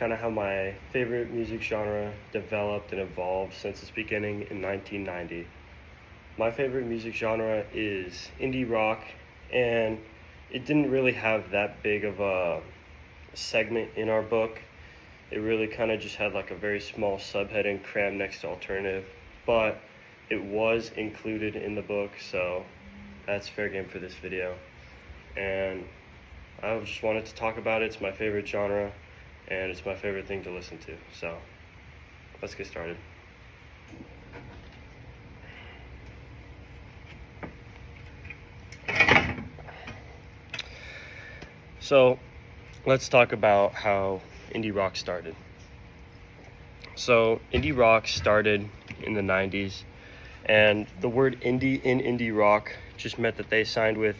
kind of how my favorite music genre developed and evolved since its beginning in 1990. My favorite music genre is indie rock, and it didn't really have that big of a segment in our book. It really kind of just had like a very small subheading crammed next to alternative, but it was included in the book, so that's fair game for this video. And I just wanted to talk about it. It's my favorite genre, and it's my favorite thing to listen to. So let's get started. So let's talk about how indie rock started. So indie rock started in the 90s, and the word indie in indie rock just meant that they signed with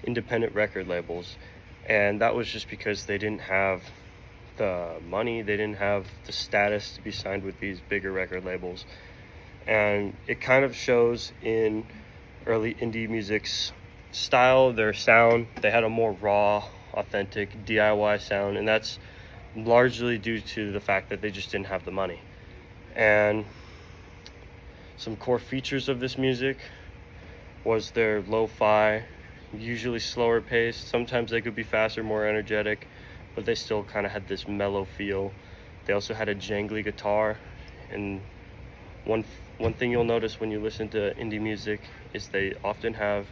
independent record labels, and that was just because they didn't have the money, they didn't have the status to be signed with these bigger record labels. And it kind of shows in early indie music's style, their sound. They had a more raw, authentic DIY sound, and that's largely due to the fact that they just didn't have the money. And some core features of this music was their lo-fi, usually slower paced. Sometimes they could be faster, more energetic, but they still kind of had this mellow feel. They also had a jangly guitar, and one thing you'll notice when you listen to indie music is they often have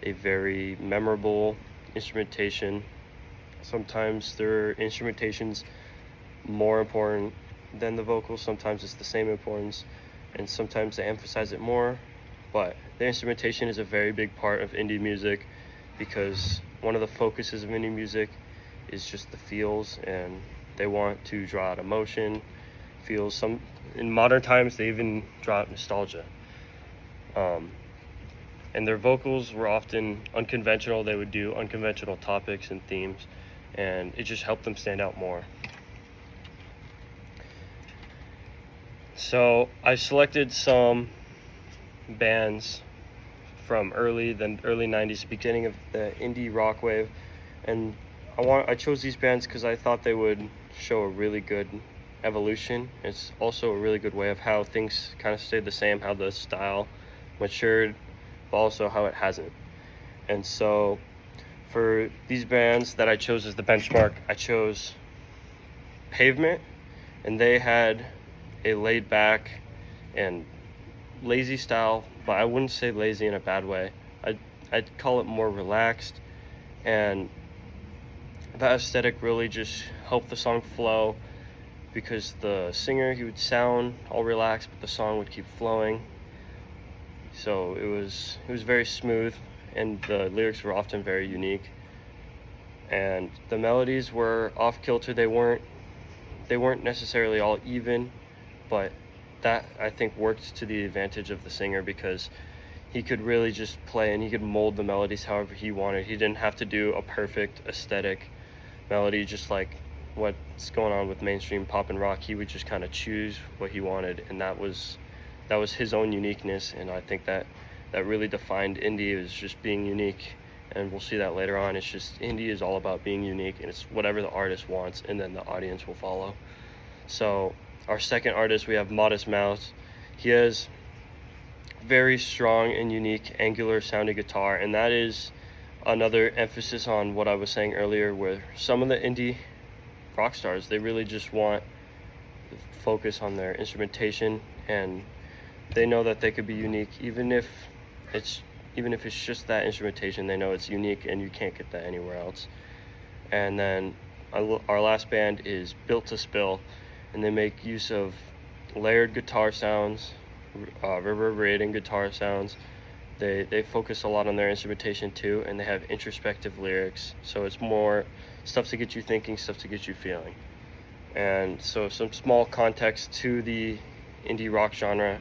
a very memorable instrumentation. Sometimes their instrumentation's more important than the vocals, sometimes it's the same importance, and sometimes they emphasize it more. But the instrumentation is a very big part of indie music, because one of the focuses of indie music is just the feels, and they want to draw out emotion, feels. Some in modern times they even draw out nostalgia. And their vocals were often unconventional. They would do unconventional topics and themes, and it just helped them stand out more. So I selected some bands from early 90s, beginning of the indie rock wave, and I chose these bands because I thought they would show a really good evolution. It's also a really good way of how things kind of stayed the same, how the style matured, but also how it hasn't. And so for these bands that I chose as the benchmark, I chose Pavement, and they had a laid back and lazy style, but I wouldn't say lazy in a bad way. I'd call it more relaxed, and that aesthetic really just helped the song flow, because the singer, he would sound all relaxed, but the song would keep flowing. So it was very smooth, and the lyrics were often very unique, and the melodies were off kilter. They weren't necessarily all even, but that I think worked to the advantage of the singer, because he could really just play and he could mold the melodies however he wanted. He didn't have to do a perfect aesthetic melody, just like what's going on with mainstream pop and rock. He would just kind of choose what he wanted, and that was his own uniqueness. And I think that really defined indie, as just being unique, and we'll see that later on. It's just, indie is all about being unique, and it's whatever the artist wants, and then the audience will follow. So our second artist, we have Modest Mouse. He has very strong and unique angular sounding guitar, and that is another emphasis on what I was saying earlier, where some of the indie rock stars, they really just want to focus on their instrumentation, and they know that they could be unique, even if it's just that instrumentation. They know it's unique, and you can't get that anywhere else. And then our last band is Built to Spill, and they make use of layered guitar sounds, reverberating guitar sounds. They focus a lot on their instrumentation too, and they have introspective lyrics, so it's more stuff to get you thinking, stuff to get you feeling. And so some small context to the indie rock genre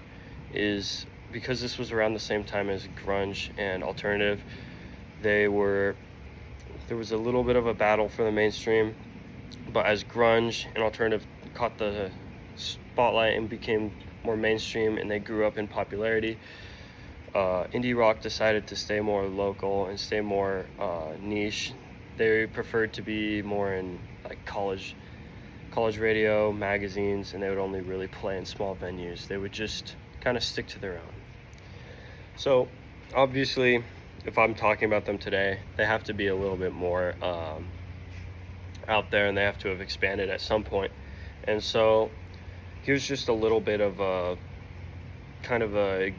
is, because this was around the same time as grunge and alternative, there was a little bit of a battle for the mainstream. But as grunge and alternative caught the spotlight and became more mainstream, and they grew up in popularity, indie rock decided to stay more local and stay more niche. They preferred to be more in like college college radio, magazines, and they would only really play in small venues. They would just kind of stick to their own. So obviously, if I'm talking about them today, they have to be a little bit more out there, and they have to have expanded at some point. And so here's just a little bit of a kind of a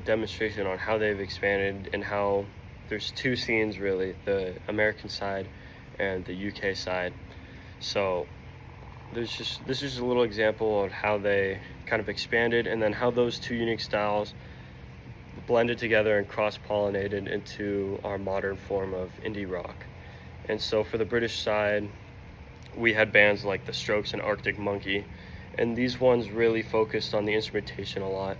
demonstration on how they've expanded, and how there's two scenes really, the American side and the UK side. So this is just a little example of how they kind of expanded, and then how those two unique styles blended together and cross-pollinated into our modern form of indie rock. And so for the British side, we had bands like the Strokes and Arctic Monkey, and these ones really focused on the instrumentation a lot.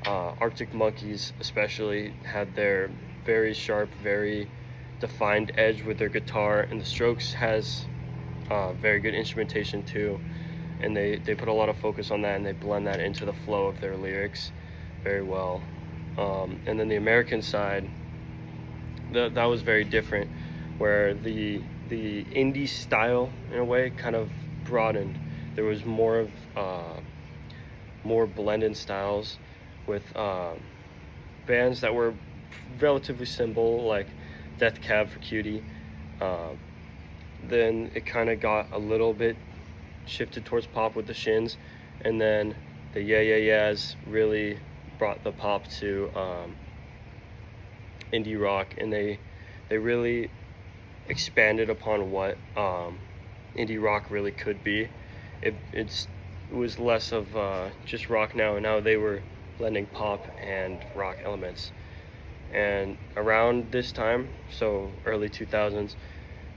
Arctic Monkeys especially had their very sharp, very defined edge with their guitar, and the Strokes has very good instrumentation too, and they put a lot of focus on that, and they blend that into the flow of their lyrics very well. And then the American side, that was very different, where the indie style in a way kind of broadened. There was more of more blended styles with bands that were relatively simple, like Death Cab for Cutie. Then it kind of got a little bit shifted towards pop with the Shins, and then the Yeah Yeah Yeahs really brought the pop to indie rock, and they really expanded upon what indie rock really could be. It was less of just rock now, and now they were blending pop and rock elements. And around this time, so early 2000s,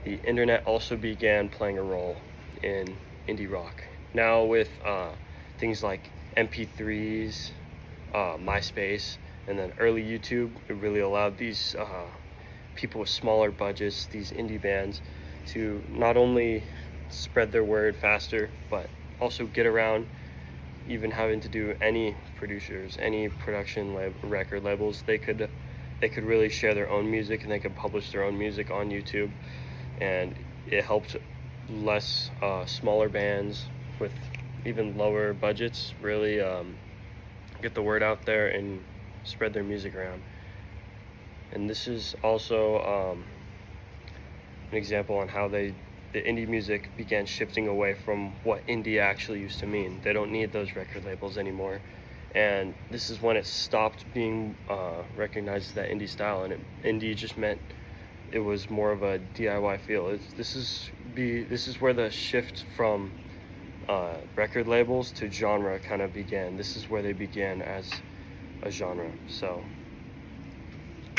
the internet also began playing a role in indie rock. Now with things like MP3s, MySpace, and then early YouTube, it really allowed these people with smaller budgets, these indie bands, to not only spread their word faster, but also get around even having to do any producers, any production record labels. They could really share their own music, and they could publish their own music on YouTube, and it helped less smaller bands with even lower budgets really get the word out there and spread their music around. And this is also an example on how the indie music began shifting away from what indie actually used to mean. They don't need those record labels anymore, and this is when it stopped being recognized as that indie style, and indie just meant it was more of a DIY feel. This is where the shift from record labels to genre kind of began. This is where they began as a genre. So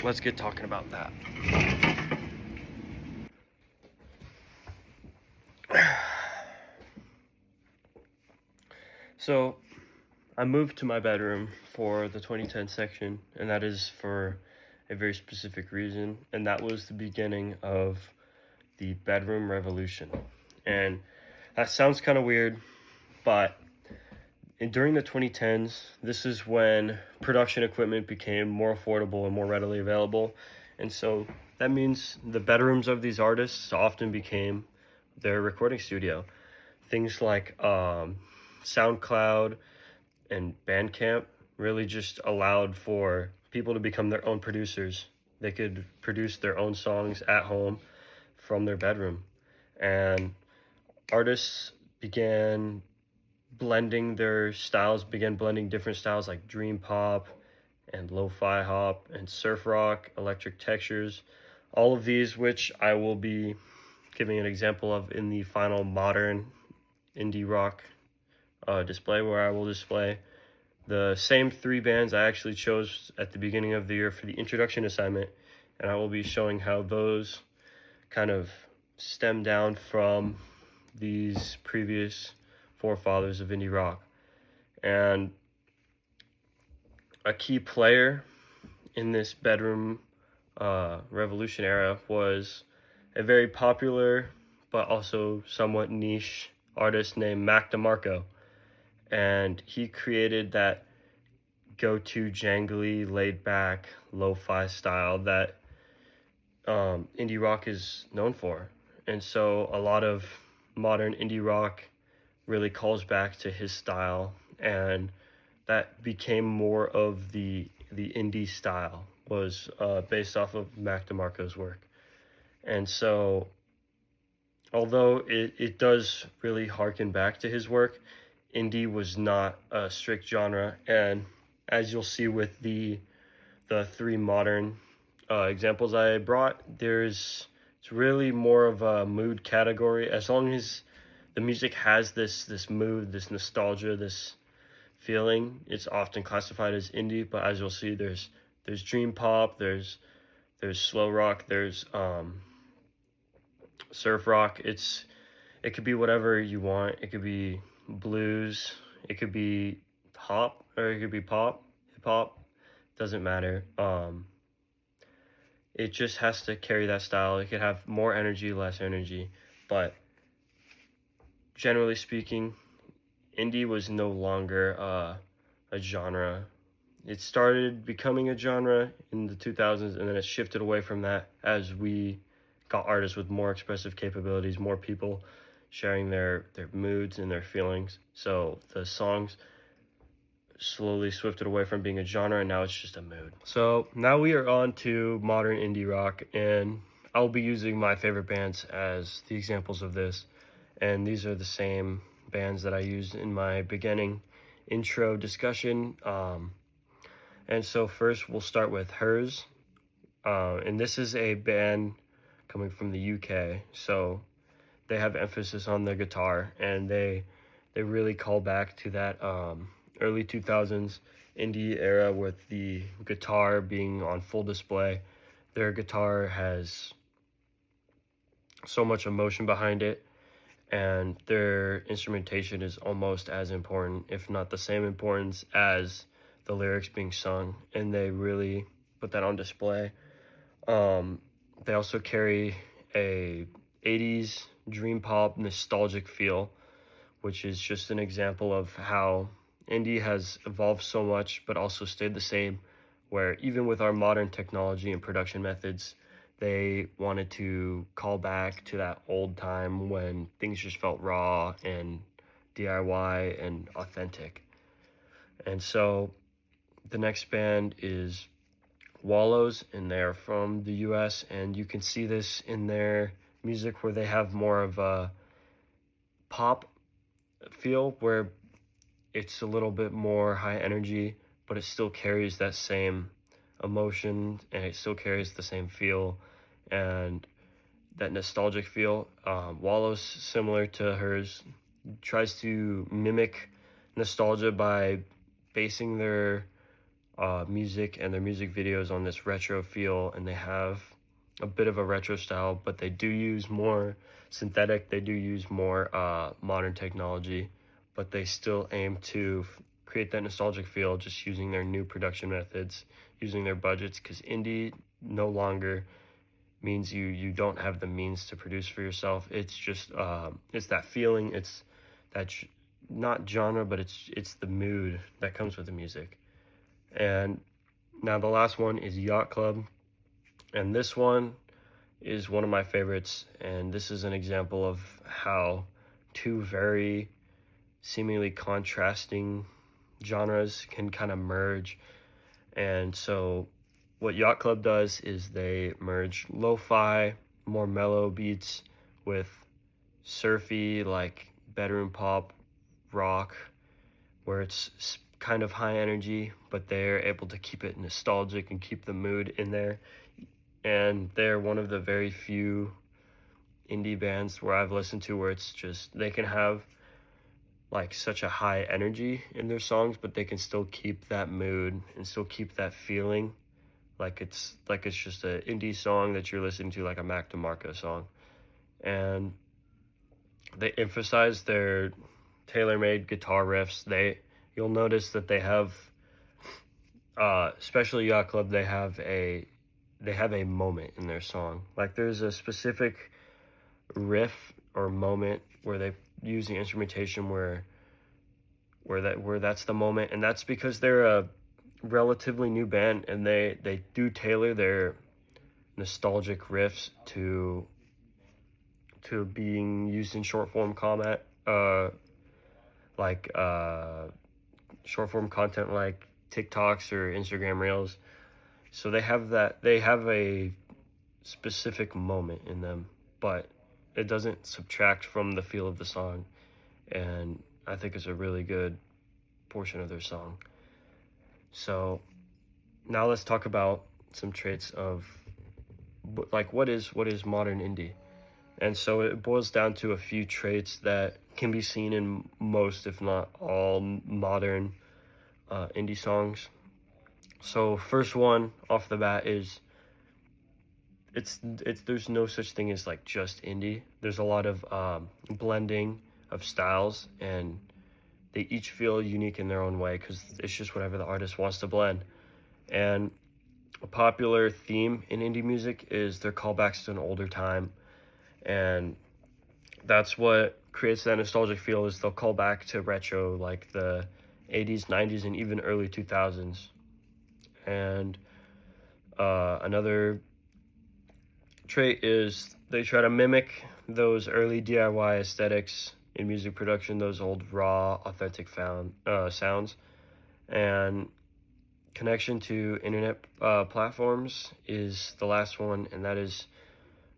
let's get talking about that. So I moved to my bedroom for the 2010 section, and that is for a very specific reason, and that was the beginning of the bedroom revolution. And that sounds kind of weird, but during the 2010s, this is when production equipment became more affordable and more readily available, and so that means the bedrooms of these artists often became their recording studio. Things like SoundCloud and Bandcamp really just allowed for people to become their own producers. They could produce their own songs at home from their bedroom, and artists began blending different styles like dream pop and lo-fi hop and surf rock, electric textures, all of these which I will be giving an example of in the final modern indie rock display, where I will display the same three bands I actually chose at the beginning of the year for the introduction assignment, and I will be showing how those kind of stem down from these previous forefathers of indie rock. And a key player in this bedroom revolution era was a very popular but also somewhat niche artist named Mac DeMarco, and he created that go-to jangly, laid-back, lo-fi style that indie rock is known for. And so a lot of modern indie rock really calls back to his style, and that became more of the indie style, was based off of Mac DeMarco's work. And so, although it does really harken back to his work, indie was not a strict genre. And as you'll see with the three modern examples I brought, it's really more of a mood category. As long as the music has this mood, this nostalgia, this feeling, it's often classified as indie. But as you'll see, there's dream pop, there's slow rock, there's surf rock. It could be whatever you want. It could be blues, it could be hop, or it could be pop, hip hop. Doesn't matter. It just has to carry that style. It could have more energy, less energy, but generally speaking, indie was no longer a genre. It started becoming a genre in the 2000s, and then it shifted away from that as we got artists with more expressive capabilities, more people sharing their moods and their feelings. So the songs slowly swifted away from being a genre, and now it's just a mood. So now we are on to modern indie rock, and I'll be using my favorite bands as the examples of this. And these are the same bands that I used in my beginning intro discussion. And so first we'll start with Hers. And this is a band coming from the UK. So they have emphasis on the guitar, and they really call back to that early 2000s indie era with the guitar being on full display. Their guitar has so much emotion behind it, and their instrumentation is almost as important, if not the same importance, as the lyrics being sung, and they really put that on display. They also carry a 80s dream pop nostalgic feel, which is just an example of how indie has evolved so much but also stayed the same, where even with our modern technology and production methods, they wanted to call back to that old time when things just felt raw and DIY and authentic. And so the next band is Wallows, and they're from the US, and you can see this in their music where they have more of a pop feel, where it's a little bit more high energy, but it still carries that same emotion, and it still carries the same feel and that nostalgic feel. Wallows, similar to Hers, tries to mimic nostalgia by basing their music and their music videos on this retro feel, and they have a bit of a retro style, but they do use more synthetic, they do use more modern technology, but they still aim to create that nostalgic feel just using their new production methods, using their budgets, because indie no longer means you don't have the means to produce for yourself. It's just it's that feeling, it's that not genre, but it's the mood that comes with the music. And now the last one is Yacht Club, and this one is one of my favorites, and this is an example of how two very seemingly contrasting genres can kind of merge. And so what Yacht Club does is they merge lo-fi, more mellow beats with surfy, like bedroom pop rock, where it's kind of high energy, but they're able to keep it nostalgic and keep the mood in there. And they're one of the very few indie bands where I've listened to where it's just, they can have like such a high energy in their songs, but they can still keep that mood and still keep that feeling like it's just an indie song that you're listening to, like a Mac DeMarco song. And they emphasize their tailor-made guitar riffs. You'll notice that they have, especially Yacht Club, they have a moment in their song. Like there's a specific riff or moment where they use the instrumentation where that's the moment, and that's because they're a relatively new band, and they do tailor their nostalgic riffs to being used in short form like short form content like TikToks or Instagram Reels. So they have a specific moment in them, but it doesn't subtract from the feel of the song, and I think it's a really good portion of their song. So now let's talk about some traits of like what is modern indie. And so it boils down to a few traits that can be seen in most, if not all, modern indie songs. So first one off the bat is it's there's no such thing as like just indie. There's a lot of blending of styles, and they each feel unique in their own way because it's just whatever the artist wants to blend. And a popular theme in indie music is their callbacks to an older time, and that's what creates that nostalgic feel. Is they'll call back to retro, like the 80s, 90s, and even early 2000s. And another trait is they try to mimic those early DIY aesthetics in music production, those old raw, authentic sounds. And connection to internet platforms is the last one, and that is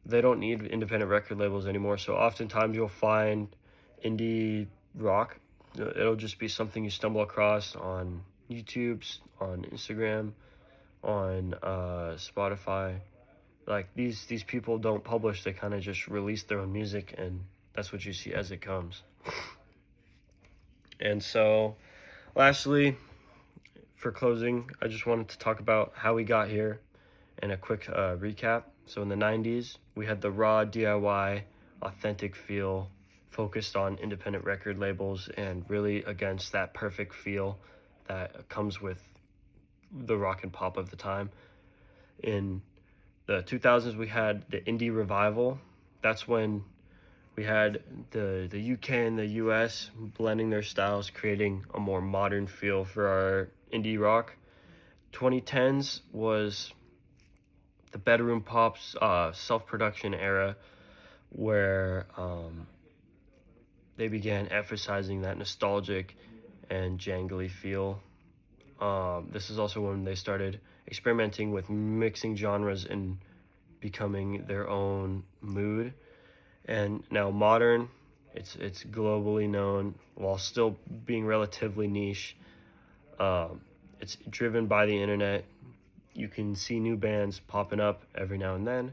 they don't need independent record labels anymore. So oftentimes you'll find indie rock, it'll just be something you stumble across on YouTube, on Instagram, on Spotify. Like these people don't publish, they kind of just release their own music, and that's what you see as it comes. And so lastly, for closing, I just wanted to talk about how we got here and a quick recap. So in the 90s, we had the raw DIY, authentic feel, focused on independent record labels and really against that perfect feel that comes with the rock and pop of the time. In the 2000s, we had the indie revival. That's when we had the UK and the US blending their styles, creating a more modern feel for our indie rock. 2010s was the bedroom pop's self-production era, where they began emphasizing that nostalgic and jangly feel. This is also when they started experimenting with mixing genres and becoming their own mood. And now modern, it's globally known while still being relatively niche. It's driven by the internet. You can see new bands popping up every now and then,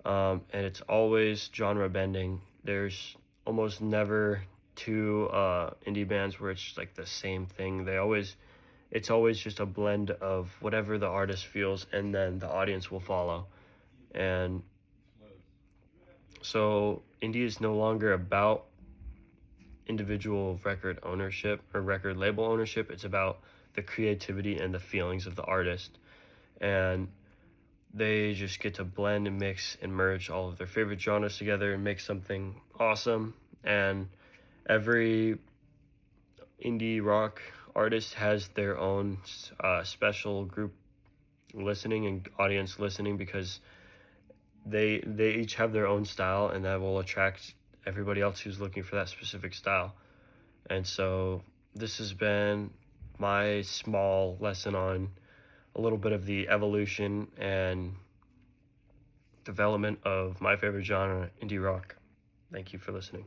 and it's always genre bending. There's almost never two indie bands where it's like the same thing. It's always just a blend of whatever the artist feels, and then the audience will follow. And so indie is no longer about individual record ownership or record label ownership. It's about the creativity and the feelings of the artist. And they just get to blend and mix and merge all of their favorite genres together and make something awesome. And every indie rock artist has their own special group listening and audience listening, because they each have their own style, and that will attract everybody else who's looking for that specific style. And so this has been my small lesson on a little bit of the evolution and development of my favorite genre, indie rock. Thank you for listening.